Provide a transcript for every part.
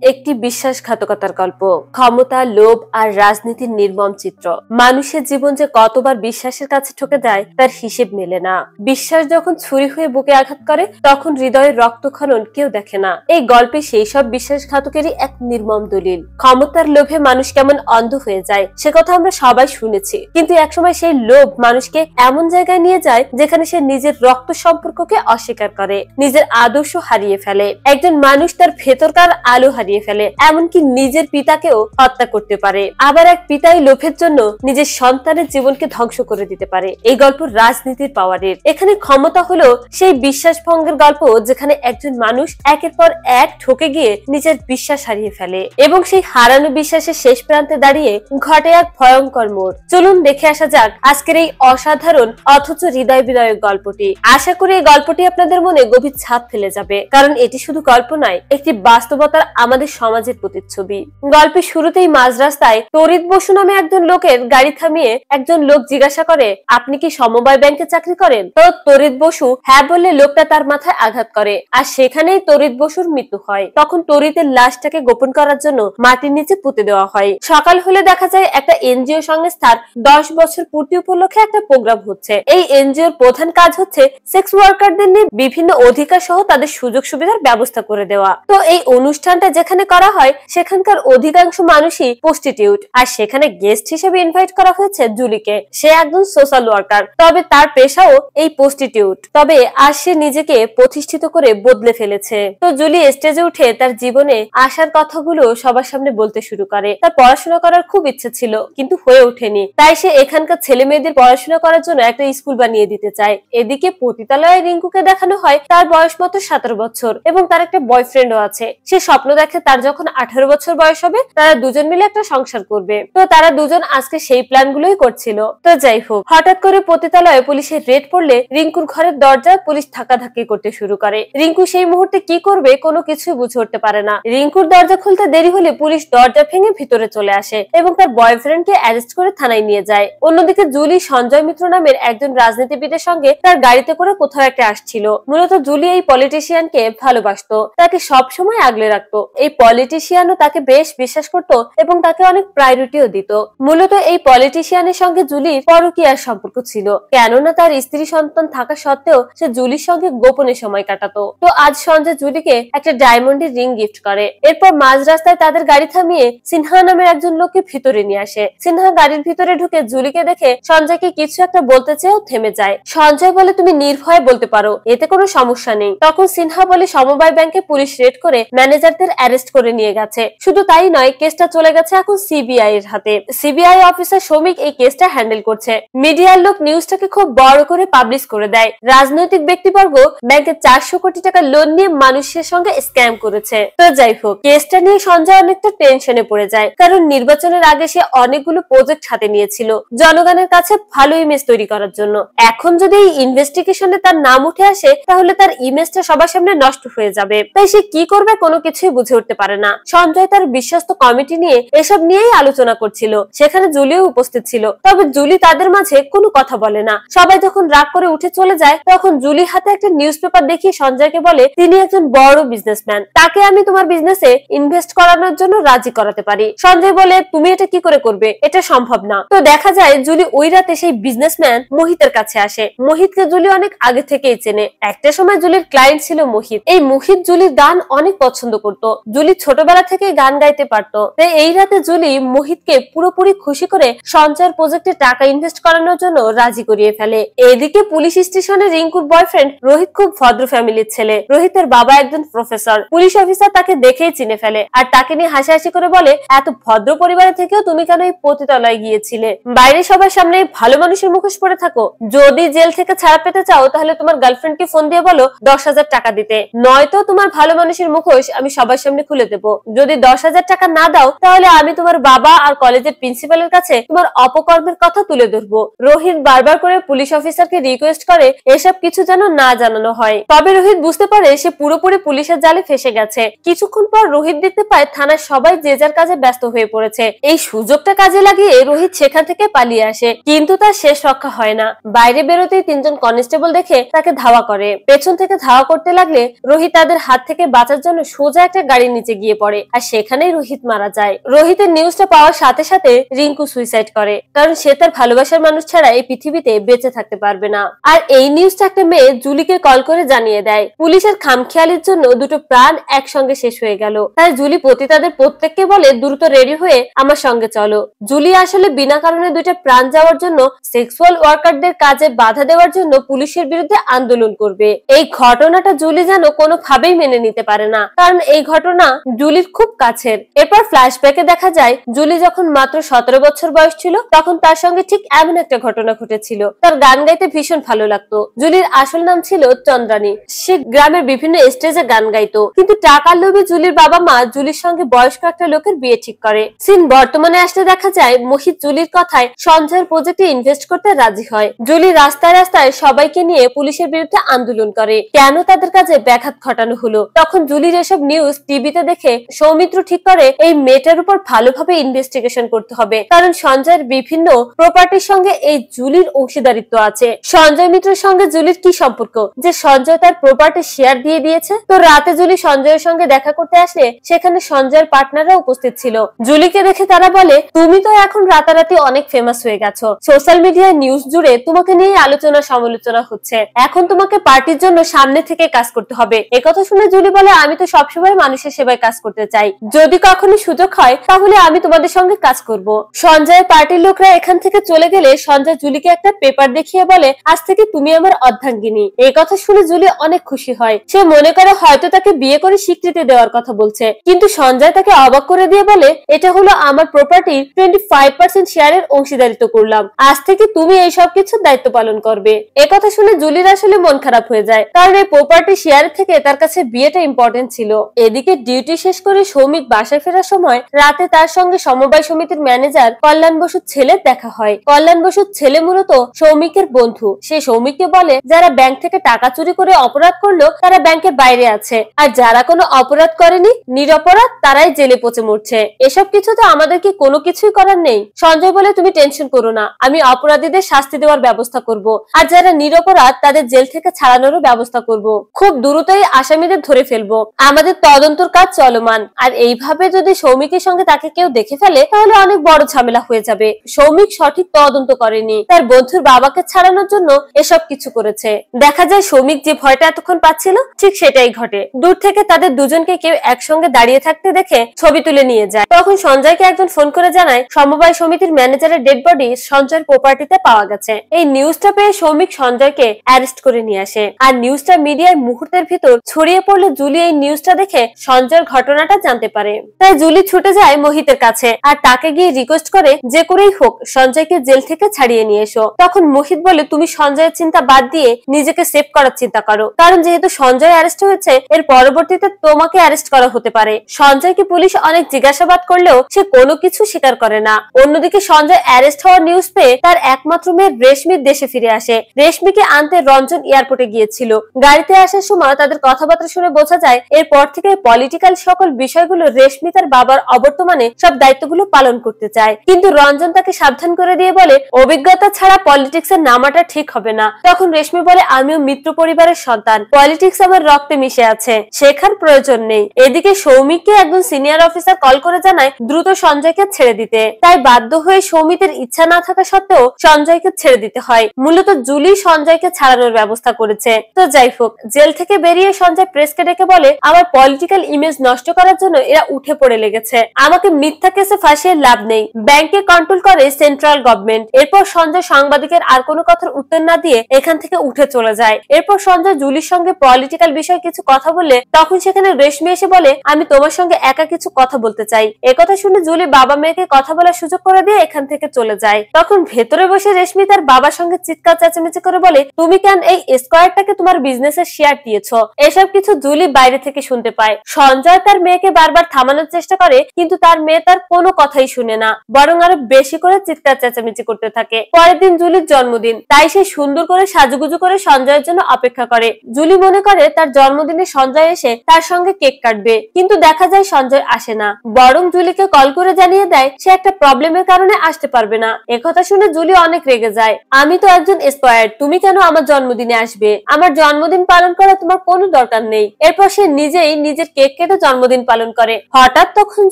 একটি বিশ্বাসঘাতকতার গল্প, ক্ষমতা, লোভ আর রাজনীতির নির্মম চিত্র। মানুষের জীবন যে কতবার বিশ্বাসের কাছে ঠকে যায় তার হিসেব মেলে না। বিশ্বাস যখন ছুরি হয়ে বুকে আঘাত করে তখন হৃদয়ের রক্তক্ষরণ কেউ দেখে না। এই গল্পে সেই সব বিশ্বাসঘাতকেরই এক নির্মম দলিল। ক্ষমতার লোভে মানুষ কেমন অন্ধ হয়ে যায় সে কথা আমরা সবাই শুনেছি, কিন্তু একসময় সেই লোভ মানুষকে এমন জায়গায় নিয়ে যায় যেখানে সে নিজের রক্ত সম্পর্ককে অস্বীকার করে, নিজের আদর্শ হারিয়ে ফেলে। একজন মানুষ তার ভেতরকার আলো হারিয়ে ফেলে, এমনকি নিজের পিতাকেও হত্যা করতে পারে। আবার এক পিতাই লোভের জন্য নিজের সন্তানের জীবনকে ধ্বংস করে দিতে পারে। এই গল্প রাজনীতির পাওয়ারের। এখানে ক্ষমতা হলো সেই বিশ্বাস ভঙ্গের গল্প যেখানে একজন মানুষ একের পর এক ঠকে গিয়ে নিজের বিশ্বাস হারিয়ে ফেলে এবং সেই হারানো বিশ্বাসের শেষ প্রান্তে দাঁড়িয়ে ঘটে এক ভয়ঙ্কর মোড়। চলুন দেখে আসা যাক আজকের এই অসাধারণ অথচ হৃদয় বিদারক গল্পটি। আশা করি এই গল্পটি আপনাদের মনে গভীর ছাপ ফেলে যাবে, কারণ এটি শুধু গল্প নয়, একটি বাস্তবতার আমাদের সমাজের প্রতিচ্ছবি। গল্পের শুরুতেই মাঝ রাস্তায় তরিত বসু নামে একজন লোকের গাড়ি থামিয়ে একজন লোক জিজ্ঞাসা করে, আপনি কি সমবায় ব্যাংকে চাকরি করেন? তো তরিত বসু হ্যাঁ বললে লোকটা তার মাথায় আঘাত করে আর সেখানেই তরিত বসুর মৃত্যু হয়। তখন তরিতের লাশটাকে গোপন করার জন্য মাটির নিচে পুঁতে দেওয়া হয়। সকাল হলে দেখা যায় একটা এনজিও সংস্থার 10 বছর পূর্তি উপলক্ষে একটা প্রোগ্রাম হচ্ছে। এই এনজিওর প্রধান কাজ হচ্ছে সেক্স ওয়ার্কারদের নিয়ে বিভিন্ন অধিকার সহ তাদের সুযোগ সুবিধার ব্যবস্থা করে দেওয়া। তো এই অনুষ্ঠানটা যেখানে করা হয় সেখানকার অধিকাংশ মানুষই প্রস্টিটিউট, আর সেখানে গেস্ট হিসেবে ইনভাইট করা হয়েছে জুলিকে। সে একজন সোশ্যাল ওয়ার্কার, তবে তার পেশাও এই প্রস্টিটিউট। তবে আজ সে নিজেকে প্রতিষ্ঠিত করে বদলে ফেলেছে। তো জুলি স্টেজে উঠে তার জীবনে আসার কথাগুলো সবার সামনে বলতে শুরু করে। তার পড়াশোনা করার খুব ইচ্ছে ছিল কিন্তু হয়ে ওঠেনি, তাই সে এখানকার ছেলে মেয়েদের পড়াশোনা করার জন্য একটা স্কুল বানিয়ে দিতে চায়। এদিকে পতিতালয়ে রিঙ্কুকে দেখানো হয় তার বয়স মাত্র 17 বছর এবং তার একটা বয়ফ্রেন্ডও আছে। সে স্বপ্ন দেখে তার যখন 18 বছর বয়স হবে তারা দুজন মিলে একটা সংসার করবে। তো তারা দুজন আজকে সেই প্ল্যান গুলোই করছিল। তো যাই হোক, হঠাৎ করে পতিতালয়ে পুলিশের রেড পড়লে রিঙ্কুর ঘরের দরজায় পুলিশ ধাক্কাধাক্কি করতে শুরু করে। রিঙ্কু সেই মুহূর্তে কি করবে কোনো কিছুই বুঝে উঠতে পারে না। রিঙ্কুর দরজা খুলতে দেরি হলে পুলিশ দরজা ভেঙে ভিতরে চলে আসে এবং তার বয়ফ্রেন্ডকে অ্যারেস্ট করে থানায় নিয়ে যায়। অন্যদিকে জুলি সঞ্জয় মিত্র নামের একজন রাজনীতিবিদের সঙ্গে তার গাড়িতে করে কোথাও একটা আসছিল। মূলত জুলি এই পলিটিশিয়ানকে ভালোবাসতো, তাকে সবসময় আগলে রাখতো। এই পলিটিশিয়ানও তাকে বেশ বিশ্বাস করত এবং তাকে অনেক প্রায়োরিটিও দিত। মূলত এই পলিটিশিয়ানের সঙ্গে জুলির পরকীয়ার সম্পর্ক ছিল, কেননা তার স্ত্রী সন্তান থাকা সত্ত্বেও সে জুলির সঙ্গে গোপনে সময় কাটাতো। তো আজ সঞ্জয় জুলিকে একটা ডায়মন্ডের রিং গিফট করে। এরপর মাঝ রাস্তায় তাদের গাড়ি থামিয়ে সিনহা নামের একজন লোককে ভিতরে নিয়ে আসে। সিনহা গাড়ির ভিতরে ঢুকে জুলিকে দেখে সঞ্জয়কে কিছু একটা বলতে চেয়েও থেমে যায়। সঞ্জয় বলে, তুমি নির্ভয়ে বলতে পারো, এতে কোনো সমস্যা নেই। তখন সিনহা বলে, সমবায় ব্যাংকে পুলিশ রেড করে ম্যানেজারদের অ্যারেস্ট করে নিয়ে গেছে। শুধু তাই নয়, কেসটা চলে গেছে এখন সিবিআই এর হাতে। সিবিআই অফিসার শ্রমিক এই কেসটা হ্যান্ডেল করছে। মিডিয়ার লোক নিউজটাকে খুব বড় করে পাবলিশ করে দেয়। রাজনৈতিক ব্যক্তিবর্গ ব্যাংকে 400 কোটি টাকা লোন নিয়ে মানুষের সঙ্গে স্ক্যাম করেছে। তো যাই হোক, কেসটা নিয়ে সঞ্জয় অনেকটা টেনশনে পড়ে যায়, কারণ নির্বাচনের আগে সে অনেকগুলো প্রজেক্ট হাতে নিয়েছিল জনগণের কাছে ভালো ইমেজ তৈরি করার জন্য। এখন যদি এই ইনভেস্টিগেশনে তার নাম উঠে আসে তাহলে তার ইমেজটা সবার সামনে নষ্ট হয়ে যাবে। তাই সে কি করবে কোনো কিছুই বুঝে উঠতে পারে না। সঞ্জয় তার বিশ্বস্ত কমিটি নিয়ে এসব নিয়েই আলোচনা করছিল। সেখানে জুলিও উপস্থিত ছিল, তবে জুলি তাদের মাঝে কোনো কথা বলে না। সবাই যখন রাগ করে উঠে চলে যায় তখন জুলি হাতে একটা নিউজ পেপার দেখিয়ে সঞ্জয়কে বলে, তিনি একজন বড় বিজনেসম্যান, তাকে আমি তোমার বিজনেসে ইনভেস্ট করানোর জন্য রাজি করাতে পারি। সঞ্জয় বলে, তুমি এটা কি করে করবে, এটা সম্ভব না। তো দেখা যায় জুলি ওই রাতে সেই বিজনেসম্যান মোহিতের কাছে আসে। মোহিতকে জুলি অনেক আগে থেকেই চেনে। একটা সময় জুলির ক্লায়েন্ট ছিল মোহিত। এই মোহিত জুলির গান অনেক পছন্দ করত। জুলি ছোটবেলা থেকে গান গাইতে পারতো। তাই এই রাতে জুলি মোহিতকে পুরোপুরি খুশি করে সঞ্চয়ের প্রজেক্টে টাকা ইনভেস্ট করানোর জন্য রাজি করিয়ে ফেলে। এদিকে পুলিশ স্টেশনে রিঙ্কুর বয়ফ্রেন্ড রোহিত খুব ভদ্র ফ্যামিলির ছেলে। রোহিতের বাবা একজন প্রফেসর। পুলিশ অফিসার তাকে দেখেই চিনে ফেলে আর তাকে নিয়ে হাসাহাসি করে বলে, এত ভদ্র পরিবারের থেকেও তুমি কেন এই পতিতালয়ে গিয়েছিলে? বাইরে সবার সামনে ভালো মানুষের মুখোশ পরে থাকো। যদি জেল থেকে ছাড়া পেতে চাও তাহলে তোমার গার্লফ্রেন্ডকে ফোন দিয়ে বলো 10,000 টাকা দিতে, নয়তো তোমার ভালো মানুষের মুখোশ আমি সবার সামনে খুলে দেবো। যদি 10,000 টাকা না দাও তাহলে আমি তোমার বাবা আর কলেজের প্রিন্সিপালের কাছে তোমার অপকর্মের কথা তুলে ধরবো। রোহিত বারবার করে পুলিশ অফিসারকে রিকোয়েস্ট করে এসব কিছু যেন না জানানো হয়। তবে রোহিত বুঝতে পারে সে পুরোপুরি পুলিশের জালে ফেসে গেছে। কিছুক্ষণ পর রোহিত দেখতে পায় থানার সবাই যে যার কাজে ব্যস্ত হয়ে পড়েছে। এই সুযোগটা কাজে লাগিয়ে রোহিত সেখান থেকে পালিয়ে আসে, কিন্তু তার শেষ রক্ষা হয় না। বাইরে বেরোতেই 3 জন কনস্টেবল দেখে তাকে ধাওয়া করে। পেছন থেকে ধাওয়া করতে লাগলে রোহিত তাদের হাত থেকে বাঁচার জন্য সোজা একটা গাড়ি বাড়ির নিচে গিয়ে পড়ে আর সেখানেই রোহিত মারা যায়। রোহিতের নিউজটা পাওয়ার সাথে সাথে রিঙ্কু সুইসাইড করে, কারণ সে তার ভালোবাসার মানুষ ছাড়া এই পৃথিবীতে বেঁচে থাকতে পারবে না। আর এই নিউজটা একটা মেয়ে জুলিকে কল করে জানিয়ে দেয়। পুলিশের খামখেয়ালির জন্য দুটো প্রাণ একসঙ্গে শেষ হয়ে গেল। তাই জুলি তাদের প্রত্যেককে বলে দ্রুত রেডি হয়ে আমার সঙ্গে চলো। জুলি আসলে বিনা কারণে দুইটা প্রাণ যাওয়ার জন্য সেক্সুয়াল ওয়ার্কারদের কাজে বাধা দেওয়ার জন্য পুলিশের বিরুদ্ধে আন্দোলন করবে। এই ঘটনাটা জুলি যেন কোনোভাবেই মেনে নিতে পারে না, কারণ এই ঘটনা জুলির খুব কাছের। এরপর ফ্ল্যাশব্যাকে দেখা যায় জুলি যখন মাত্র 17 বছর বয়স ছিল তখন তার সঙ্গে ঠিক এমন একটা ঘটনা ঘটেছিল। তার গান গাইতে ভীষণ ভালো লাগতো। জুলির আসল নাম ছিল চন্দ্রানী। সে গ্রামের বিভিন্ন স্টেজে গান গাইতো, কিন্তু টাকার লোভে জুলির বাবা মা জুলির সঙ্গে বয়স্ক একটা লোকের বিয়ে ঠিক করে। সিন বর্তমানে আসলে দেখা যায় মোহিত জুলির কথায় সঞ্জয়ের প্রজেক্টে ইনভেস্ট করতে রাজি হয়। জুলি রাস্তায় রাস্তায় সবাইকে নিয়ে পুলিশের বিরুদ্ধে আন্দোলন করে কেন তাদের কাজে ব্যাঘাত ঘটানো হলো। তখন জুলির এসব নিউজ টিভিতে দেখে সৌমিত্র ঠিক করে এই মেয়েটার উপর ভালোভাবে ইনভেস্টিগেশন করতে হবে, কারণ সঞ্জয়ের বিভিন্ন প্রপার্টির সঙ্গে এই জুলির অংশীদারিত্ব আছে। সঞ্জয় মিত্রের সঙ্গে জুলির কি সম্পর্ক যে সঞ্জয় তার প্রপার্টি শেয়ার দিয়ে দিয়েছে? তো রাতে জুলি সঞ্জয়ের সঙ্গে দেখা করতে আসলে সেখানে সঞ্জয়ের পার্টনাররা উপস্থিত ছিল। জুলিকে দেখে তারা বলে, তুমি তো এখন রাতারাতি অনেক ফেমাস হয়ে গেছো, সোশ্যাল মিডিয়ায় নিউজ জুড়ে তোমাকে নিয়ে আলোচনা সমালোচনা হচ্ছে, এখন তোমাকে পার্টির জন্য সামনে থেকে কাজ করতে হবে। একথা শুনে জুলি বলে, আমি তো সবসময় মানুষের সেবায় কাজ করতে চাই, যদি কখনো সুযোগ হয় তাহলে আমি তোমাদের সঙ্গে কাজ করব। সঞ্জয়ের পার্টির লোকরা এখান থেকে চলে গেলে সঞ্জয় জুলিকে একটা পেপার দেখিয়ে বলে, আজ থেকে তুমি আমার অর্ধাঙ্গিনী। এই কথা শুনে জুলি অনেক খুশি হয়। সে মনে করে হয়তো তাকে বিয়ে করে স্বীকৃতি দেওয়ার কথা বলছে, কিন্তু সঞ্জয় তাকে অবাক করে দিয়ে বলে, এটা হলো আমার প্রপার্টির 25% শেয়ারের অংশীদারিত্ব করলাম, আজ থেকে তুমি এই সব কিছুর দায়িত্ব পালন করবে। একথা শুনে জুলির আসলে মন খারাপ হয়ে যায়, কারণ এই প্রপার্টি শেয়ারের থেকে তার কাছে বিয়েটা ইম্পর্টেন্ট ছিল। এদিকে ডিউটি শেষ করে সৌমিক বাসায় ফেরার সময় রাতে তার সঙ্গে সমবায় সমিতির ম্যানেজার কল্যাণ বসুর ছেলে দেখা হয়। কল্যাণ বসুর ছেলে মূলত সৌমিকের বন্ধু। সে সৌমিককে বলে, যারা ব্যাংক থেকে টাকা চুরি করে অপরাধ করলো তারা ব্যাংকের বাইরে আছে, আর যারা কোনো অপরাধ করেনি নিরপরাধ তারাই জেলে পচে মরছে। এসব কিছু তো আমাদের কি কোনো কিছুই করার নেই। সঞ্জয় বলে, তুমি টেনশন করো না, আমি অপরাধীদের শাস্তি দেওয়ার ব্যবস্থা করব, আর যারা নিরপরাধ তাদের জেল থেকে ছাড়ানোরও ব্যবস্থা করব। খুব দ্রুতই আসামিদের ধরে ফেলবো, আমাদের তদন্তর কাজ চলমান। আর এইভাবে যদি সৌমিকের সঙ্গে তাকে কেউ দেখে ফেলে তাহলে অনেক বড় ঝামেলা হয়ে যাবে। সৌমিক সঠিক তদন্ত করেনি, তার বন্ধুর বাবাকে ছাড়ানোর জন্য এসব কিছু করেছে। দেখা যায় সৌমিক যে ভয়টা এতক্ষণ পাচ্ছিল ঠিক সেটাই ঘটে। দূর থেকে তাদের দুজনকে কেউ একসঙ্গে দাঁড়িয়ে থাকতে দেখে ছবি তুলে নিয়ে যায়। তখন সঞ্জয়কে একজন ফোন করে জানায় সমবায় সমিতির ম্যানেজারের ডেড বডি সঞ্জয়ের প্রপার্টিতে পাওয়া গেছে। এই নিউজটা পেয়ে সৌমিক সঞ্জয়কে অ্যারেস্ট করে নিয়ে আসে, আর নিউজটা মিডিয়ায় মুহূর্তের ভিতর ছড়িয়ে পড়লে জুলি এই নিউজটা দেখে সঞ্জয়ের ঘটনাটা জানতে পারে। তাই জুলি ছুটে যায় মোহিতের কাছে আর তাকে গিয়ে রিকোয়েস্ট করে যে করেই হোক সঞ্জয়কে জেল থেকে ছাড়িয়ে নিয়ে এসো। তখন মোহিত বলে, তুমি সঞ্জয়ের চিন্তা বাদ দিয়ে নিজেকে সেভ করার চিন্তা করো, কারণ যেহেতু সঞ্জয় অ্যারেস্ট হয়েছে এর পরবর্তীতে তোমাকে অ্যারেস্ট করা হতে পারে। সঞ্জয়কে পুলিশ অনেক জিজ্ঞাসাবাদ করলেও সে কোনো কিছু স্বীকার করে না। অন্যদিকে সঞ্জয় অ্যারেস্ট হওয়ার নিউজ পেয়ে তার একমাত্র মেয়ে রেশমির দেশে ফিরে আসে। রেশমিকে আনতে রঞ্জন এয়ারপোর্টে গিয়েছিল। গাড়িতে আসার সময় তাদের কথাবার্তা শুনে বোঝা যায় এরপর থেকে পলিটিক্যাল সকল বিষয়গুলো রেশমি তার বাবার অবর্তমানে সব দায়িত্বগুলো পালন করতে চায়, কিন্তু রঞ্জন তাকে সাবধান করে দিয়ে বলে, অভিজ্ঞতা ছাড়া পলিটিক্স এর নামাটা ঠিক হবে না। তখন রেশমি বলে, আমিও মিত্র পরিবারের সন্তান, পলিটিক্স আমার রক্তে মিশে আছে, শেখার প্রয়োজন নেই। এদিকে সৌমিককে একজন সিনিয়র অফিসার কল করে জানায় দ্রুত সঞ্জয়কে ছেড়ে দিতে। তাই বাধ্য হয়ে সৌমিকের ইচ্ছা না থাকা সত্ত্বেও সঞ্জয়কে ছেড়ে দিতে হয়। মূলত জুলি সঞ্জয়কে ছাড়ানোর ব্যবস্থা করেছে। তো যাই হোক, জেল থেকে বেরিয়ে সঞ্জয় প্রেসকে ডেকে বলে, আমার পলিটিক্যাল ইমেজ নষ্ট করার জন্য এরা উঠে পড়ে লেগেছে, আমাকে মিথ্যা কেসে ফাঁসিয়ে লাভ নেই, ব্যাংকে কন্ট্রোল করে সেন্ট্রাল গভর্নমেন্ট। এরপর সঞ্জয় সাংবাদিকের আর কোনো কথার উত্তর না দিয়ে এখান থেকে উঠে চলে যায়। এরপর সঞ্জয় জুলির সঙ্গে পলিটিক্যাল বিষয়ে কিছু কথা বললে তখন সেখানে রেশমি এসে বলে, আমি তোমার সঙ্গে একা কিছু কথা বলতে চাই। একথা শুনে জুলি বাবা মেয়েকে কথা বলার সুযোগ করে দিয়ে এখান থেকে চলে যায়। তখন ভেতরে বসে রেশমি তার বাবার সঙ্গে চিৎকার চেঁচামেচি করে বলে, তুমি কেন এই স্কোয়ারটাকে তোমার বিজনেসের শেয়ার দিয়েছ? এসব কিছু জুলি বাইরে থেকে শুনতে পায়। সঞ্জয় তার মেয়েকে বারবার থামানোর চেষ্টা করে, কিন্তু তার মেয়ে তার কোনো কথাই শুনে না, বরং আরো বেশি করে চিৎকার চেঁচামেচি করতে থাকে। পরের দিন জুলির জন্মদিন, তাই সে সুন্দর করে সাজুগুজু করে সঞ্জয়ের জন্য অপেক্ষা করে। জুলি মনে করে তার জন্মদিনে সঞ্জয় এসে তার সঙ্গে কেক কাটবে, কিন্তু দেখা যায় সঞ্জয় আসে না, বরং জুলিকে কল করে জানিয়ে দেয় সে একটা প্রবলেমের কারণে আসতে পারবে না। একথা শুনে জুলি অনেক রেগে যায়। আমি তো একজন এক্সপায়ার্ড, তুমি কেন আমার জন্মদিনে আসবে? আমার জন্মদিন পালন করা তোমার কোনো দরকার নেই। এরপর সে নিজেই নিজের কেক কেক কেটে জন্মদিন পালন করে। হঠাৎ তখন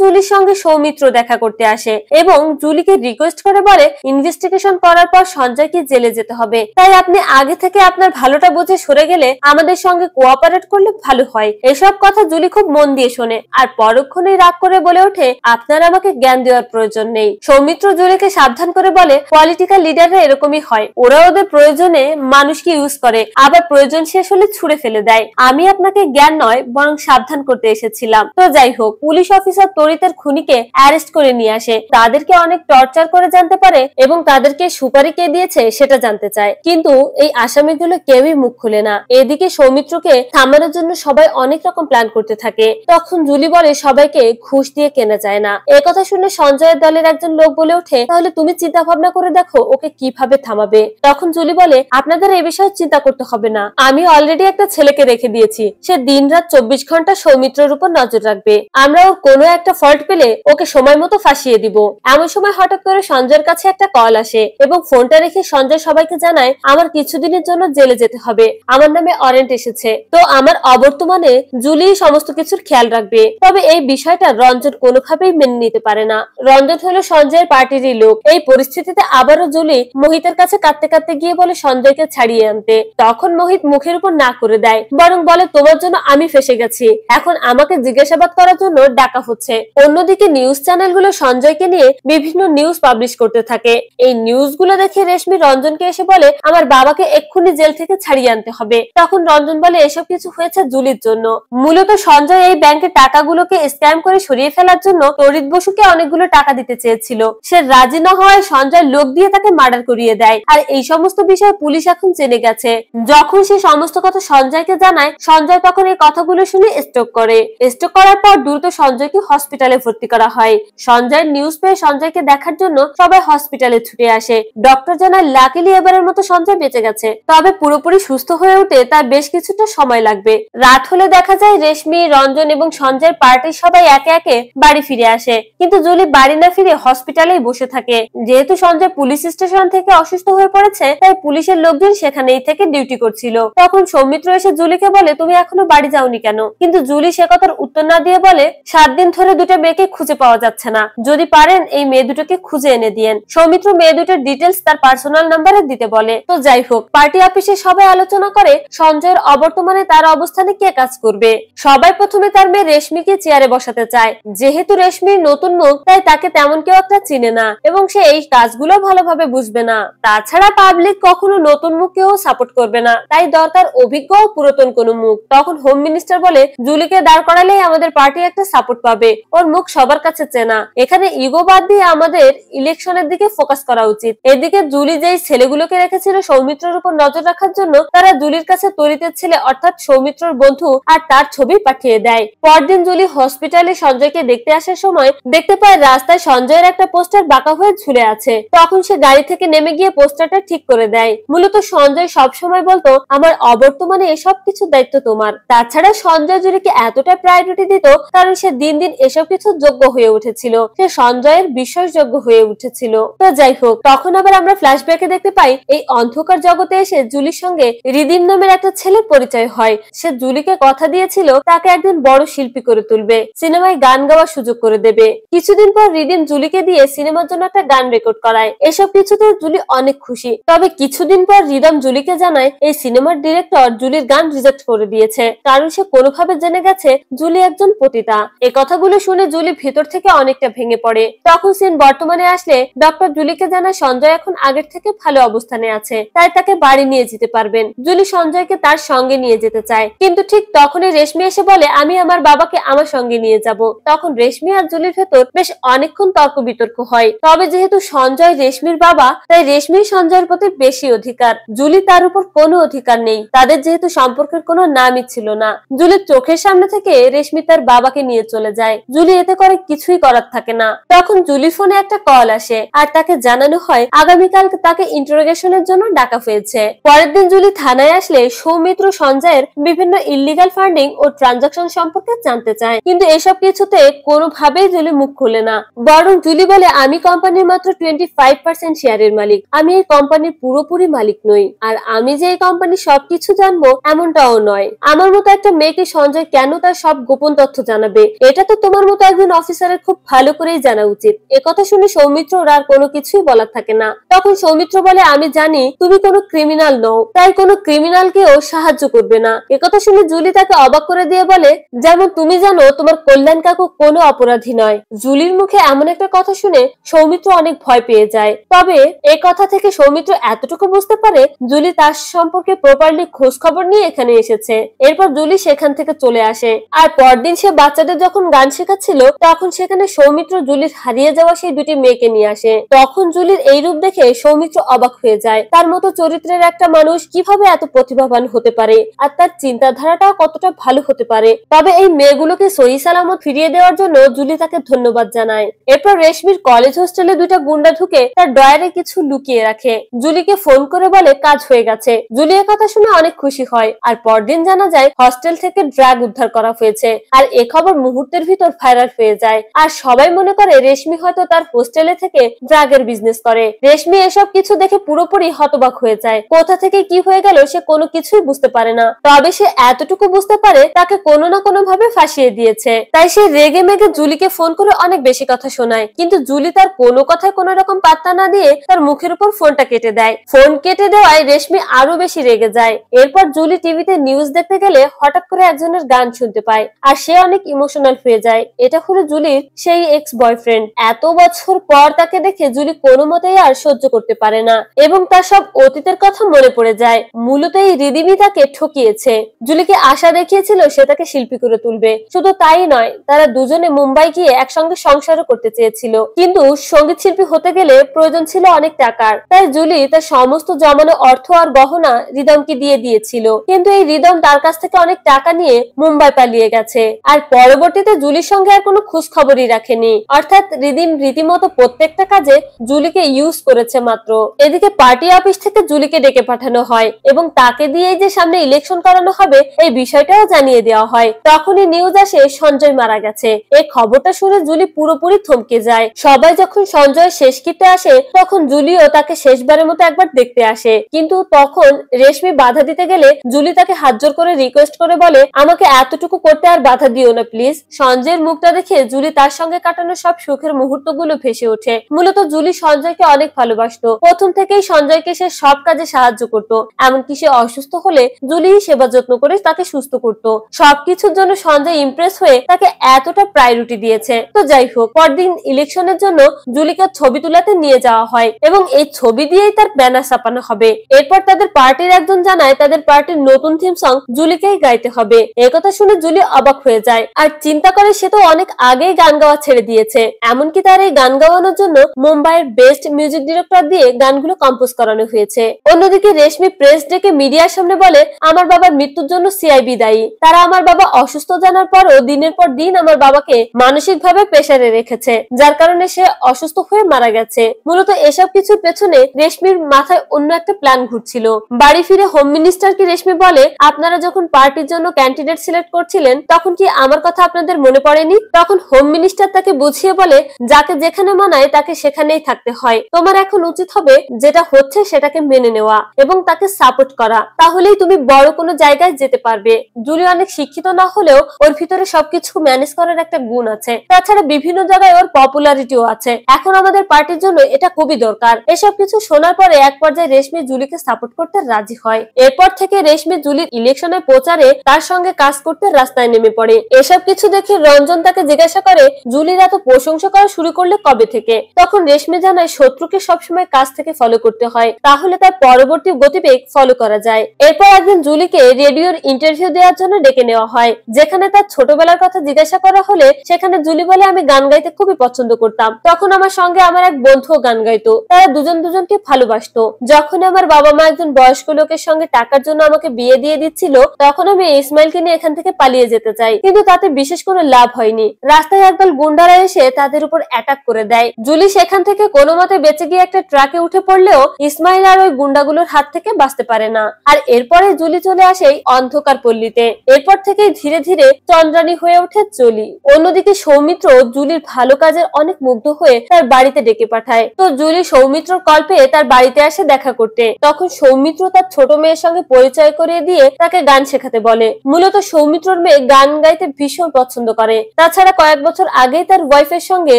জুলির সঙ্গে সৌমিত্র দেখা করতে আসে এবং জুলিকে রিকোয়েস্ট করে বলে ইনভেস্টিগেশন করার পর সঞ্জয়কে জেলে যেতে হবে, তাই আপনি আগে থেকে আপনার ভালোটা বুঝে সরে গেলে আমাদের সঙ্গে কোঅপারেট করলে ভালো হয়। এসব কথা জুলি খুব মন দিয়ে শোনে আর পরক্ষণেই রাগ করে বলে ওঠে, আপনার আমাকে জ্ঞান দেওয়ার প্রয়োজন নেই। সৌমিত্র জুলিকে সাবধান করে বলে, পলিটিক্যাল লিডাররা এরকমই হয়, ওরা ওদের প্রয়োজনে মানুষকে ইউজ করে, আবার প্রয়োজন শেষ হলে ছুড়ে ফেলে দেয়। আমি আপনাকে জ্ঞান নয় বরং সাবধান করতে এসেছিলাম। তো যাই হোক, পুলিশ অফিসার তরিতের খুনিকে অ্যারেস্ট করে নিয়ে আসে, তাদেরকে অনেক টর্চার করে জানতে পারে এবং তাদেরকে সুপারি কে দিয়েছে সেটা জানতে চায়, কিন্তু এই আসামিগুলো কেউই মুখ খুলে না। এদিকে সৌমিত্রকে থামানোর জন্য সবাই অনেক রকম প্ল্যান করতে থাকে। তখন জুলি বলে সবাইকে ঘুষ দিয়ে কেনা যায় না। কথা শুনে সঞ্জয়ের দলের একজন লোক বলে ওঠে, তাহলে তুমি চিন্তা ভাবনা করে দেখো ওকে কিভাবে থামাবে। তখন জুলি বলে, আপনাদের এই বিষয়ে চিন্তা করতে হবে না, আমি অলরেডি একটা ছেলেকে রেখে দিয়েছি, সে দিনরাত 24 ঘন্টা সৌমিত্রের উপর নজর রাখবে। আমরা ওর কোনো একটা ফল্ট পেলে ওকে সময় মতো ফাঁসিয়ে দিব। এমন সময় হঠাৎ করে সঞ্জয়ের কাছে একটা কল আসে এবং ফোনটা রেখে সঞ্জয় সবাইকে জানায়, আমার কিছুদিনের জন্য জেলে যেতে হবে, আমার নামে ওয়ারেন্ট এসেছে, তো আমার অবর্তমানে জুলি সমস্ত কিছুর খেয়াল রাখবে। তবে এই বিষয়টা রঞ্জন কোনোভাবেই মেনে নিতে পারে না। রঞ্জন হলো সঞ্জয়ের পার্টিরই লোক। এই পরিস্থিতিতে আবারও জুলি মোহিতের কাছে কাঁদতে কাঁদতে গিয়ে বলে সঞ্জয়কে ছাড়িয়ে আনতে। তখন মোহিত মুখের উপর না করে দেয়, বরং বলে তোমার জন্য আমি ফেসে গেছি, এখন আমাকে জিজ্ঞাসাবাদ করার জন্য ডাকা হচ্ছে। অন্যদিকে নিউজ চ্যানেলগুলো সঞ্জয়কে নিয়ে বিভিন্ন নিউজ পাবলিশ করতে থাকে। এই নিউজগুলো দেখে রেশমি রঞ্জনকে এসে বলে, আমার বাবাকে এক্ষুনি জেল থেকে ছাড়িয়ে আনতে হবে। তখন রঞ্জন বলে, এসব কিছু হয়েছে জুলির জন্য। মূলত সঞ্জয় এই ব্যাংকের টাকাগুলোকে স্ক্যাম করে সরিয়ে ফেলার জন্য তরিত বসুকে অনেকগুলো টাকা দিতে চেয়েছিল। সে রাজি না হওয়ায় সঞ্জয় লোক দিয়ে তাকে মার্ডার করিয়ে দেয়। আর এই সমস্ত বিষয় পুলিশ এখন জেনে গেছে। যখন সে সমস্ত কথা সঞ্জয়কে জানায়, সঞ্জয় তখন এই কথাগুলো শুনে স্ট্রোক করে। স্ট্রোক করার পর দ্রুত সঞ্জয়কে হসপিটালে ভর্তি করা হয়। সঞ্জয়ের নিউজ পেয়ে সঞ্জয়কে দেখার জন্য সবাই হসপিটালে ছুটে আসে। ডক্টর জানায় লাকিলি এবারের মতো সঞ্জয় বেঁচে গেছে, তবে পুরোপুরি সুস্থ হয়ে উঠতে তার বেশ কিছুটা সময় লাগবে। রাত হলে দেখা যায় রেশমি, রঞ্জন এবং সঞ্জয়ের পার্টির সবাই একে একে বাড়ি ফিরে আসে, কিন্তু জুলি বাড়ি না ফিরে হসপিটালেই বসে থাকে। যেহেতু সঞ্জয় পুলিশ স্টেশন থেকে অসুস্থ হয়ে পড়েছে, তাই পুলিশের লোকজন সেখানেই থেকে ডিউটি করছিল। তখন সৌমিত্র এসে জুলিকে বলে, তুমি এখনো বাড়ি যাওনি কেন? কিন্তু জুলি সে কথার উত্তর না দিয়ে বলে, 7 দিন ধরে দুটো মেয়েকে খুঁজে পাওয়া যাচ্ছে না, যদি পারেন এই মেয়ে দুটোকে খুঁজে এনে দিয়েন। সৌমিত্র মেয়ে দুটোর ডিটেলস তার পার্সোনাল নাম্বারে দিতে বলে। তো যাই হোক, পার্টি অফিসে সবাই আলোচনা করে সঞ্জয়ের অবর্তমানে তার অবস্থানে কে কাজ করবে। সবাই প্রথমে তার মেয়ে রেশমিকে চেয়ারে বসাতে চায়। যেহেতু রেশমির নতুন মুখ, তাই তাকে তেমন কেউ একটা চিনে না এবং সে এই কাজগুলো ভালোভাবে বুঝবে না। তাছাড়া পাবলিক কখনো নতুন মুখকেও সাপোর্ট করবে না, তাই দরকার অভিজ্ঞ ও পুরাতন কোনো মুখ। তখন হোম মিনিস্টার বলে, জুলিকে দাঁড় করালেই আমাদের পার্টি একটা সাপোর্ট পাবে, ওর মুখ সবার কাছে চেনা, এখানে ইগো বাদ দিয়ে আমাদের ইলেকশনের দিকে ফোকাস করা উচিত। এদিকে জুলি যেই ছেলেগুলোকে রেখেছিল সৌমিত্রের উপর নজর রাখার জন্য, তারা জুলির কাছে তরিতের ছেলে অর্থাৎ সৌমিত্রর বন্ধু আর তার ছবি পাঠিয়ে দেয়। পরদিন জুলি হসপিটালে সঞ্জয়কে দেখতে আসার সময় দেখতে পায় রাস্তায় সঞ্জয়ের একটা পোস্টার বাঁকা হয়ে ঝুলে আছে। তখন সে গাড়ি থেকে নেমে গিয়ে পোস্টারটা ঠিক করে দেয়। মূলত সঞ্জয় সবসময় বলতো, আমার অবর্তমানে এসব কিছু দায়িত্ব তোমার। তাছাড়া সঞ্জয় জুলিকে এতটা প্রায়োরিটি দিত কারণ সে দিন দিন এসব কিছু যোগ্য হয়ে উঠেছিল, সে সঞ্জয়ের বিশ্বাসযোগ্য হয়ে উঠেছিল। তো যাই হোক, তখন আবার আমরা ফ্ল্যাশব্যাকে দেখতে পাই এই অন্ধকার জগতে এসে জুলির সঙ্গে রিদিম নামের একটা ছেলের পরিচয় হয়। সে জুলিকে কথা দিয়েছিল তাকে একদিন বড় শিল্পী করে তুলবে, সিনেমায় গান গাওয়ার সুযোগ করে দেবে। কিছুদিন পর রিদিম জুলিকে দিয়ে সিনেমার জন্য একটা গান রেকর্ড করায়। এসব কিছুতে জুলি অনেক খুশি। তবে কিছুদিন পর রিদম জুলিকে জানায় এই সিনেমার ডিরেক্টর জুলির গান রিজেক্ট করে দিয়েছে, কারণ সে কোনোভাবে জেনে গেছে জুলি একজন পতিতা। এই কথাগুলো শুনে জুলি ভেতর থেকে অনেকটা ভেঙে পড়ে। তখন সিন বর্তমানে আসলে ডক্টর জুলিকে জানায় সঞ্জয় এখন আগের থেকে ভালো অবস্থানে আছে, তাই তাকে বাড়ি নিয়ে যেতে পারবেন। জুলি সঞ্জয়কে তার সঙ্গে নিয়ে যেতে চায়, কিন্তু ঠিক তখনই রেশমি এসে বলে, আমি আমার বাবাকে আমার সঙ্গে নিয়ে যাব। তখন রেশমি আর জুলির ভেতর বেশ অনেকক্ষণ তর্ক বিতর্ক হয়। তবে যেহেতু সঞ্জয় রেশমির বাবা, তাই রেশমি সঞ্জয়ের প্রতি বেশি অধিকার, জুলি তার উপর কোনো অধিকার নেই। তাদের যেহেতু সম্পর্কের কোনো নামই ছিল না। জুলির চোখের সামনে থেকে রেশমি তার বাবাকে নিয়ে চলে যায়। জুলি এতে করে কিছুই করার থাকে না। তখন জুলির ফোনে একটা কল আসে আর তাকে জানানো হয় আগামীকাল তাকে ইন্টারোগেশনের জন্য ডাকা হয়েছে। পরের দিন জুলি থানায় আসলে সৌমিত্র সঞ্জয়ের বিভিন্ন ইল্লিগাল ফান্ডিং ও ট্রানজাকশন সম্পর্কে জানতে চায়, কিন্তু এসব কিছুতে কোনোভাবেই জুলি মুখ খুলে না। বরং জুলি বলে, আমি কোম্পানির মাত্র 25% শেয়ারের মালিক, আমি এই কোম্পানির পুরোপুরি মালিক নই, আর আমি যে এই কোম্পানির সবকিছু জানবো এমনটাও নয়। আমার মতো একটা মেয়েকে সঞ্জয় কেন তার সব গোপন তথ্য জানাবে। এটা তো তোমার মতো একজন অফিসারের খুব ভালো করেই জানা উচিত। একথা শুনে সৌমিত্রর আর কোনো কিছুই বলার থাকে না। তখন সৌমিত্র বলে, আমি জানি তুমি কোনো ক্রিমিনাল নও, তাই কোনো ক্রিমিনালকেও সাহায্য করবে না। একথা শুনে জুলি তাকে অবাক করে দিয়ে বলে, যেমন তুমি জানো তোমার কল্যাণ কাকু কোনো অপরাধী নয়। জুলির মুখে এমন একটা কথা শুনে সৌমিত্র অনেক ভয় পেয়ে যায়। তবে এই কথা থেকে সৌমিত্র এতটুকু বুঝতে পারে জুলি তার সম্পর্কে প্রপারলি খোঁজ খবর নিয়ে এখানে এসেছে। এরপর জুলি সেখান থেকে চলে আসে। আর পরদিন সে বাচ্চাদের যখন গান শেখাচ্ছিল তখন সেখানে সৌমিত্র জুলির হারিয়ে যাওয়া সেই দুটি মেয়েকে নিয়ে আসে। তখন জুলির এই রূপ দেখে সৌমিত্র অবাক হয়ে যায়। তার মতো চরিত্রের একটা মানুষ কিভাবে এত প্রতিভাবান হতে পারে আর তার চিন্তাধারাটা কতটা ভালো হতে পারে। তবে এই মেয়েগুলোকে সহি সালামত ফিরিয়ে দেওয়ার জন্য জুলি তাকে ধন্যবাদ জানায়। এরপর রেশমির কলেজ হোস্টেলে দুইটা গুন্ডা ঢুকে তার ড্রয়ারে কিছু লুকিয়ে রাখে। জুলিকে ফোন করে বলে কাজ হয়ে গেছে। জুলি এর কথা শুনে অনেক খুশি হয়। আর পরদিন জানা যায় হস্টেল থেকে ড্রাগ উদ্ধার করা হয়েছে। আর এ খবর মুহূর্তের ভিতর ভাইরাল হয়ে যায়। আর সবাই মনে করে রেশমি হয়তো তার হোস্টেলে থেকে ড্রাগের বিজনেস করে। রেশমি এসব কিছু দেখে পুরোপুরি হতবাক হয়ে যায়। কোথা থেকে কি হয়ে গেল সে কোনো কিছুই বুঝতে পারে না। তবে সে এতটুকু বুঝতে পারে তাকে কোনো না কোনো ভাবে ফাঁসিয়ে দিয়েছে। তাই সে রেগে মেগে জুলিকে ফোন করে অনেক বেশি কথা শোনায়। কিন্তু জুলি তার কোনো কথায় কোনো রকম পাত্তা না দিয়ে তার মুখের উপর ফোনটা কেটে দেয়। ফোন কেটে দেওয়ায় রেশমি আরো বেশি রেগে যায়। এরপর জুলি টিভিতে নিউজ দেখতে গেলে হঠাৎ করে একজনের গান শুনতে পায় আর সে অনেক ইমোশনাল হয়ে যায়। এটা হলো জুলির সেই এক্স বয়ফ্রেন্ড। এত বছর পর তাকে দেখে জুলি কোনো মতেই আর সহ্য করতে পারে না এবং তার সব অতীতের কথা মনে পড়ে যায়। মূলত এই রিদিমই তাকে ঠকিয়েছে। জুলিকে আশা দেখিয়েছিল সে তাকে শিল্পী করে তুলবে। শুধু তাই নয়, তারা দুজনে মুম্বাই গিয়ে একসঙ্গে সংসারও করতে চেয়েছিল। কিন্তু সঙ্গীত শিল্পী হতে গেলে প্রয়োজন ছিল অনেক টাকার। তাই জুলি তার সমস্ত জমানো অর্থ আর গহনা রিদমকে দিয়ে দিয়েছিল। কিন্তু এই রিদম তার কাছ থেকে অনেক টাকা নিয়ে মুম্বাই পালিয়ে গেছে। আর পরবর্তীতে জুলির সঙ্গে আর কোনো খোঁজ খবরই রাখেনি। অর্থাৎ রিদিম রীতিমতো প্রত্যেকটা কাজে জুলিকে ইউজ করেছে মাত্র। এদিকে পার্টি অফিস থেকে জুলিকে ডেকে পাঠানো হয় এবং তাকে দিয়েই যে সামনে ইলেকশন করানো হবে এই বিষয়টাও জানিয়ে দেওয়া হয়। তখনই নিউজ আসে সঞ্জয় মারা গেছে। এই খবরটা শুনে জুলি পুরোপুরি থমকে যায়। সবাই যখন সঞ্জয়ের শেষকৃত্যে আসে তখন জুলিও তাকে শেষবারের মতো একবার দেখতে আসে। কিন্তু তখন রেশমি বাধা দিতে গেলে জুলি তাকে হাত জোর করে রিকোয়েস্ট করে বলে, আমাকে এতটুকু করতে আর বাধা দিও না প্লিজ। সঞ্জয়ের মুখটা দেখে জুলি তার সঙ্গে কাটানো সব সুখের মুহূর্তগুলো ভেসে ওঠে। মূলত জুলি সঞ্জয়কে অনেক ভালোবাসতো। প্রথম থেকেই সঞ্জয়কে সে সব কাজে সাহায্য করত। এমনকি সে অসুস্থ হলে জুলি সেবা যত্ন করে তাকে সুস্থ করত। সবকিছুর জন্য সঞ্জয় ইমপ্রেস হয়ে তাকে এতটা প্রায়োরিটি দিয়েছে। তো যাই হোক, পরদিন ইলেকশনের জন্য জুলিকে ছবি তুলাতে নিয়ে যাওয়া হয় এবং এই ছবি দিয়েই তার ব্যানার ছাপানো হবে। এরপর তাদের পার্টির একজন জানায় তাদের পার্টির নতুন থিম সং জুলিকেই গাইতে হবে। একথা শুনে জুলি অবাক হয়ে যায় আর চিন্তা করে সে তো অনেক আগেই গান গাওয়া ছেড়ে দিয়েছে। এমনকি তার এই গান গাওয়ানোর জন্য মুম্বাইয়ের বেস্ট মিউজিক ডিরেক্টর দিয়ে গানগুলো কম্পোজ করানো হয়েছে। অন্যদিকে রেশমি প্রেস ডেকে মিডিয়ার সামনে বলে, আমার বাবার মৃত্যুর জন্য সিআইবি দায়ী। তারা আমার বাবা অসুস্থ জানার পরও দিনের পর দিন আমার বাবাকে মানসিকভাবে প্রেসারে রেখেছে, যার কারণে সে অসুস্থ হয়ে মারা গেছে। মূলত এসব কিছুর পেছনে রেশমির মাথায় অন্য একটা প্ল্যান ঘুরছিল। বাড়ি ফিরে হোম মিনিস্টারকে রেশমি বলে, আপনারা যখন পার্টির জন্য ক্যান্ডিডেট সিলেক্ট করছিলেন তখন কি আমার কথা আপনাদের মনে পড়েনি? তখন হোম মিনিস্টার তাকে বুঝিয়ে বলে, যাকে যেখানে মানায় তাকে সেখানেই থাকতে হয়। তোমার এখন উচিত হবে যেটা হচ্ছে সেটাকে মেনে নেওয়া এবং তাকে সাপোর্ট করা, তাহলেই তুমি বড় কোনো জায়গায় যেতে পারবে। জুলি অনেক শিক্ষিত না হলেও ওর ভিতরে সবকিছু ম্যানেজ করার একটা গুণ আছে। তাছাড়া বিভিন্ন জায়গায় ওর পপুলারিটিও আছে। এখন আমাদের পার্টির জন্য এটা খুবই দরকার। এসব কিছু শোনার পরে এক পর্যায়ে রেশমি জুলিকে সাপোর্ট করতে রাজি হয়। এরপর থেকে রেশমি জুলির ইলেকশনের প্রচারে তার সঙ্গে কাজ করতে রাস্তায় নেমে পড়ে। এসব কিছু দেখে রঞ্জন তাকে জিজ্ঞাসা করে, জুলির এত প্রশংসা করা শুরু করলে কবে থেকে? তখন রেশমি জানায় শত্রুকে সবসময় কাছ থেকে ফলো করতে হয়, তাহলে তার পরবর্তী গতিবেগ ফলো করা যায়। এরপর একদিন জুলিকে রেডিওর ইন্টারভিউ দেওয়ার জন্য ডেকে নেওয়া হয়, যেখানে তার ছোটবেলার কথা জিজ্ঞাসা করা হলে সেখানে জুলি বলে, আমি গান গাইতে খুবই পছন্দ করতাম। তখন আমার সঙ্গে আমার এক বন্ধুও গান গাইতো। তারা দুজন দুজনকে ভালোবাসতো। যখন আমার বাবা মা একজন বয়স্ক লোকের সঙ্গে টাকার জন্য আমাকে বিয়ে দিয়ে দিচ্ছিল তখন আমি ইসমাইলকে নিয়ে এখান থেকে পালিয়ে যেতে চাই, কিন্তু তাতে বিশেষ কোনো লাভ হয়নি। রাস্তায় একদল গুন্ডারা এসে তাদের উপর অ্যাটাক করে দেয়। জুলি সেখান থেকে কোনো মতে বেঁচে গিয়ে একটা ট্রাকে উঠে পড়লেও ইসমাইল আর ওই গুন্ডাগুলোর হাত থেকে বাঁচতে পারে না। আর এরপরে জুলি চলে আসে অন্ধকার পল্লীতে। এরপর থেকেই ধীরে ধীরে চন্দ্রানী হয়ে ওঠে জুলি। অন্যদিকে সৌমিত্র জুলির ভালো কাজের অনেক মুগ্ধ হয়ে তার বাড়িতে ডেকে পাঠায়। তো জুলি সৌমিত্রর কল পেয়ে তার বাড়িতে আসে দেখা করতে। তখন সৌমিত্র তার ছোট মেয়ের সঙ্গে পরিচয় করিয়ে দিয়ে তাকে গান শেখাতে বলে। মূলত সৌমিত্র সৌমিত্রর মেয়ে গান গাইতে ভীষণ পছন্দ করে। তাছাড়া কয়েক বছর আগেই তার ওয়াইফের সঙ্গে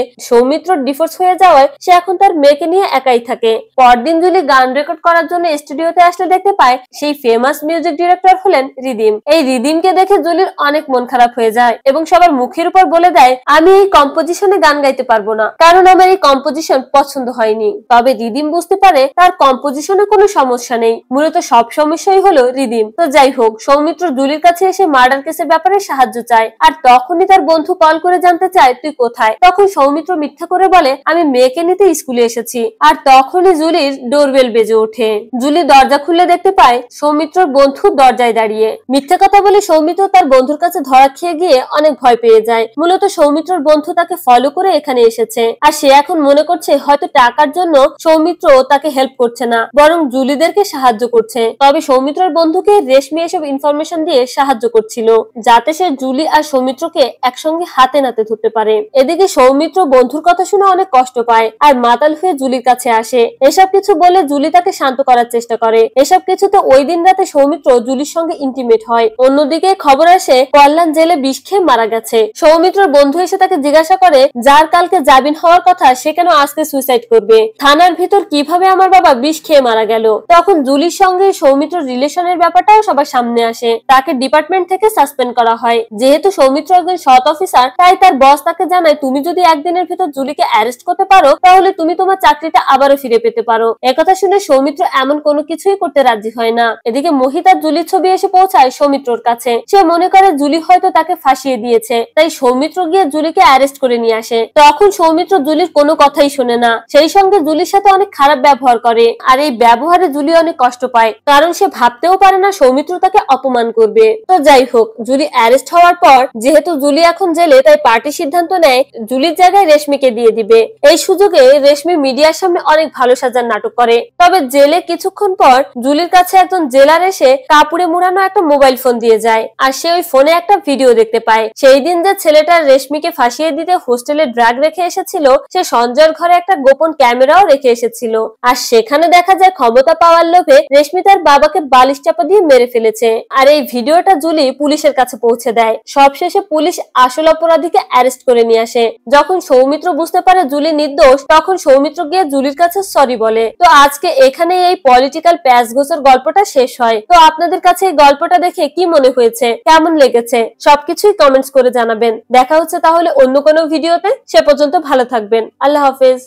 সৌমিত্রর ডিভোর্স হয়ে যাওয়ায় সে এখন তার মেয়েকে নিয়ে একাই থাকে। পরদিন জুলি গান রেকর্ড করার জন্য স্টুডিওতে আসলে দেখতে পায় সেই ফেমাস মিউজিক ডিরেক্টর হলেন রিদিম। এই রিদিমকে দেখে জুলির অনেক মন খারাপ হয়ে যায় এবং সবার মুখের উপর বলে দেয়, আমি এই কম্পোজিশনে গান গাইতে পারবো না, কারণ আমার এই কম্পোজিশন পছন্দ হয়নি। তবে রিদিম বুঝতে পারে তার কম্পোজিশনে কোনো সমস্যা নেই, মূলত সব সমস্যাই হলো রিদিম। তো যাই হোক, সৌমিত্র জুলির কাছে এসে মার্ডার কেসের ব্যাপারে সাহায্য চায়, আর তখনই তার বন্ধু কল করে জানতে চায় তুই কোথায়। তখন সৌমিত্র মিথ্যা করে বলে আমি মেয়েকে নিতে স্কুলে এসেছি। আর তখনই জুলির ডোরবেল বেজে ওঠে। জুলি দরজা খুলে দেখতে পায় সৌমিত্রর বন্ধু দরজায় দাঁড়িয়ে। মিথ্যা কথা বলে সৌমিত্র তার বন্ধুর কাছে ধরা খেয়ে গিয়ে অনেক ভয় পেয়ে যায়। মূলত সৌমিত্রর বন্ধু তাকে ফলো করে এখানে এসেছে, আর সে এখন মনে করছে হয়তো টাকার জন্য সৌমিত্র তাকে হেল্প করছে না, বরং জুলিদেরকে সাহায্য করছে। তবে সৌমিত্রর বন্ধুকে রেশমি এসব ইনফরমেশন দিয়ে সাহায্য করছিল, যাতে সে জুলি আর সৌমিত্রকে একসঙ্গে হাতে নাতে ধরতে পারে। এদিকে সৌমিত্র বন্ধুর কথা শুনে অনেক কষ্ট পায় আর মাতাল হয়ে জুলির কাছে আসে। এসব কিছু বলে জুলি তাকে শান্ত করার চেষ্টা করে। এসব কিছুতে ওই দিন রাতে সৌমিত্র জুলির সঙ্গে ইন্টিমেট হয়। অন্যদিকে খবর আসে কল্যাণ জেলে বিষ খেয়ে মারা গেছে। সৌমিত্রর বন্ধু এসে তাকে জিজ্ঞাসা করে যার কালকে জামিন হওয়ার কথা সে কেন আজকে সুইসাইড করবে, থানার ভিতর কিভাবে আমার বাবা বিষ খেয়ে মারা গেল। তখন জুলির সঙ্গে সৌমিত্র রিলেশনের ব্যাপারটাও সবার সামনে আসে। তাকে ডিপার্টমেন্ট থেকে সাসপেন্ড করা হয়। যেহেতু সৌমিত্র একজন সৎ অফিসার, তাই তার বস তাকে জানায় তুমি যদি একদিনের ভিতর জুলিকে অ্যারেস্ট করতে পারো তাহলে তুমি তোমার চাকরিটা আবারও ফিরে পেতে পারো। একথা শুনে সৌমিত্র এমন কোনো কিছুই করতে রাজি হয় না। এদিকে মোহিত আর জুলির ছবি এসে পৌঁছায় সৌমিত্রর কাছে। সে মনে করে জুলি হয়তো তাকে ফাঁসিয়ে দিয়েছে, তাই সৌমিত্র গিয়ে জুলিকে অ্যারেস্ট করে নিয়ে আসে। তখন সৌমিত্র জুলির কোনো কথাই শোনে না, সেই সঙ্গে জুলির সাথে অনেক খারাপ ব্যবহার করে। আর এই ব্যবহারে জুলি অনেক কষ্ট পায়, কারণ সে ভাবতেও পারে না সৌমিত্র তাকে অপমান করবে। তো যাই হোক, জুলি অ্যারেস্ট হওয়ার পর যেহেতু জুলি এখন জেলে, তাই পার্টি সিদ্ধান্ত নেয় জুলির জায়গায় রেশমিকে দিয়ে দিবে। এই সুযোগে রেশমি মিডিয়ার সামনে অনেক ভালো সাজার নাটক করে। তবে জেলে কিছুক্ষণ পর জুলির কাছে একজন জেলার এসে কাপড়ে মুড়ানো একটা মোবাইল ফোন দিয়ে যায়, আর সে ওই ফোনে একটা ভিডিও দেখতে পায়। সেই দিন যে ছেলেটা রেশমিকে ফাঁসিয়ে দিতে হোস্টেলে ড্রাগ রেখে এসেছিল, সে সঞ্জয়ের ঘরে একটা গোপন ক্যামেরাও রেখে এসেছিল। আর সেখানে দেখা যায় ক্ষমতা পাওয়ার লোভে রেশমি তার বাবাকে বালিশ চাপা দিয়ে মেরে ফেলেছে। আর এই ভিডিওটা জুলি পুলিশের কাছে পৌঁছে দেয়। সবশেষে পুলিশ আসল অপরাধীকে অ্যারেস্ট করে নিয়ে আসে। যখন সৌমিত্র বুঝতে পারে জুলি নির্দোষ, তখন সৌমিত্র গিয়ে জুলির কাছে সরি বলে। তো আজকে এখানে এই পলিটিক্যাল প্যাচ গোছার গল্পটা শেষ হয়। তো আপনাদের কাছে এই গল্পটা দেখে কি মনে হয়েছে, কেমন লেগেছে সবকিছুই কমেন্টস করে জানাবেন। দেখা হচ্ছে তাহলে অন্য কোনো ভিডিওতে। সে পর্যন্ত ভালো থাকবেন। আল্লাহ হাফেজ।